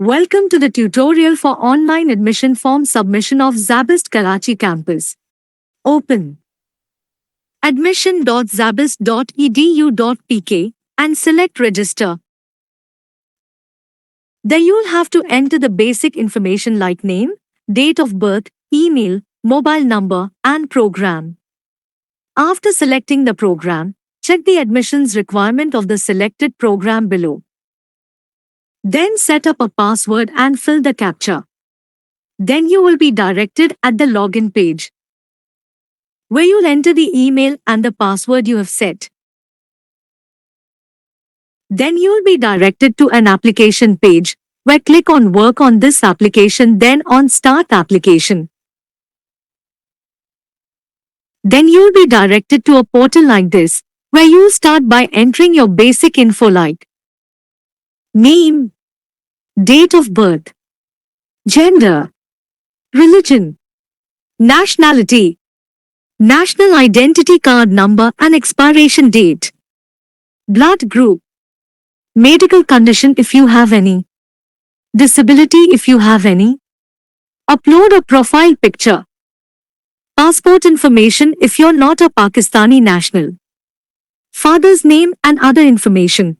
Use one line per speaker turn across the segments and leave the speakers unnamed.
Welcome to the tutorial for online admission form submission of ZABIST Karachi campus. Open admission.zabist.edu.pk and select register. There you'll have to enter the basic information like name, date of birth, email, mobile number, and program. After selecting the program, check the admissions requirement of the selected program below. Then set up a password and fill the captcha. Then you will be directed at the login page, where you'll enter the email and the password you have set. Then you'll be directed to an application page, where click on Work on this application, then on Start Application. Then you'll be directed to a portal like this, where you'll start by entering your basic info like name, date of birth, gender, religion, nationality, national identity card number and expiration date, blood group, medical condition if you have any, disability if you have any, upload a profile picture, passport information if you're not a Pakistani national, father's name and other information,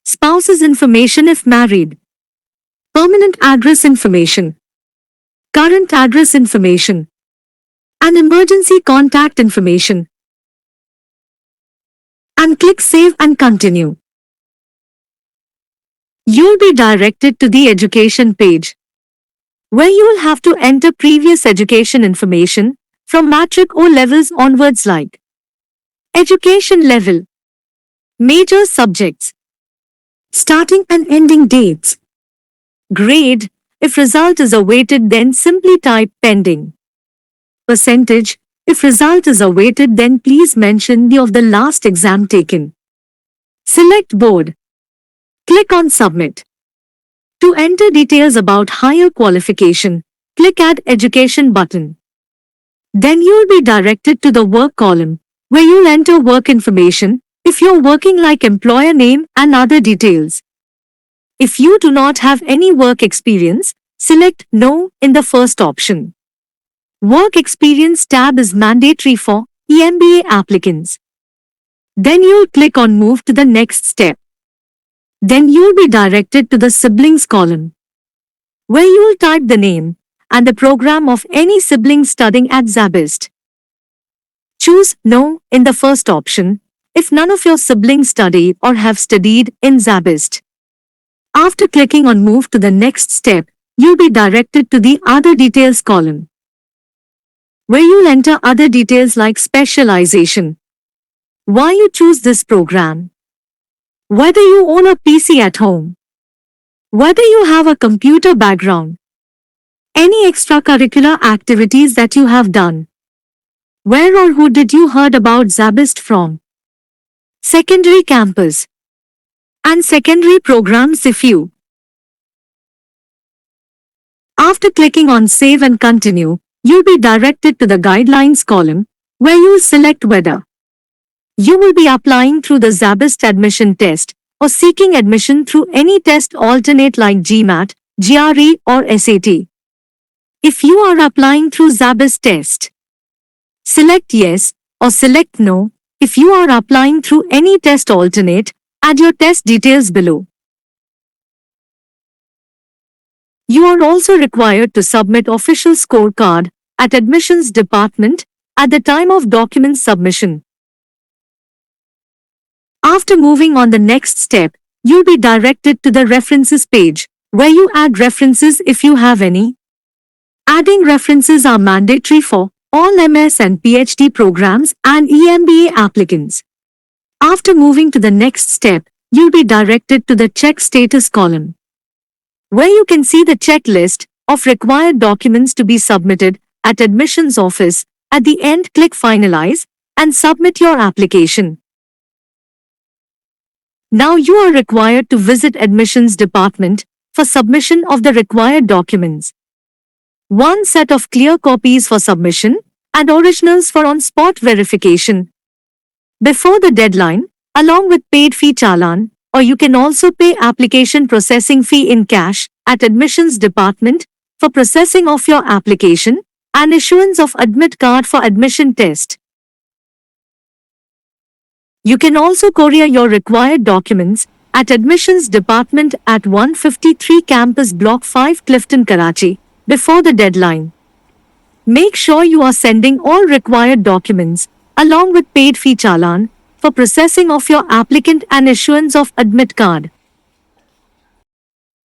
spouse's information if married, permanent address information, current address information, and emergency contact information. And click Save and Continue. You'll be directed to the education page, where you will have to enter previous education information from matric O levels onwards like education level, major subjects, starting and ending dates, grade. If result is awaited, then simply type pending. Percentage. If result is awaited, then please mention the of the last exam taken. Select board. Click on Submit. To enter details about higher qualification, click Add Education button. Then you'll be directed to the work column, where you'll enter work information, if you're working like employer name and other details. If you do not have any work experience, select No in the first option. Work experience tab is mandatory for EMBA applicants. Then you'll click on Move to the next step. Then you'll be directed to the siblings column, where you'll type the name and the program of any sibling studying at ZABIST. Choose No in the first option if none of your siblings study or have studied in ZABIST. After clicking on Move to the next step, you'll be directed to the Other Details column, where you'll enter other details like specialization, why you choose this program, whether you own a PC at home, whether you have a computer background, any extracurricular activities that you have done, where or who did you heard about ZABIST from, secondary campus, and secondary programs if you. After clicking on Save and Continue, you'll be directed to the Guidelines column, where you'll select whether you will be applying through the ZABIST admission test or seeking admission through any test alternate like GMAT, GRE or SAT. If you are applying through ZABIST test, select Yes or select No. If you are applying through any test alternate, add your test details below. You are also required to submit official scorecard at admissions department at the time of document submission. After moving on the next step, you'll be directed to the references page, where you add references if you have any. Adding references are mandatory for all MS and PhD programs and EMBA applicants. After moving to the next step, you'll be directed to the Check Status column, where you can see the checklist of required documents to be submitted at admissions office. At the end, click Finalize and submit your application. Now you are required to visit admissions department for submission of the required documents. One set of clear copies for submission and originals for on-spot verification before the deadline, along with paid fee challan, or you can also pay application processing fee in cash at admissions department for processing of your application and issuance of admit card for admission test. You can also courier your required documents at admissions department at 153 Campus Block 5 Clifton, Karachi before the deadline. Make sure you are sending all required documents along with paid fee challan for processing of your applicant and issuance of admit card.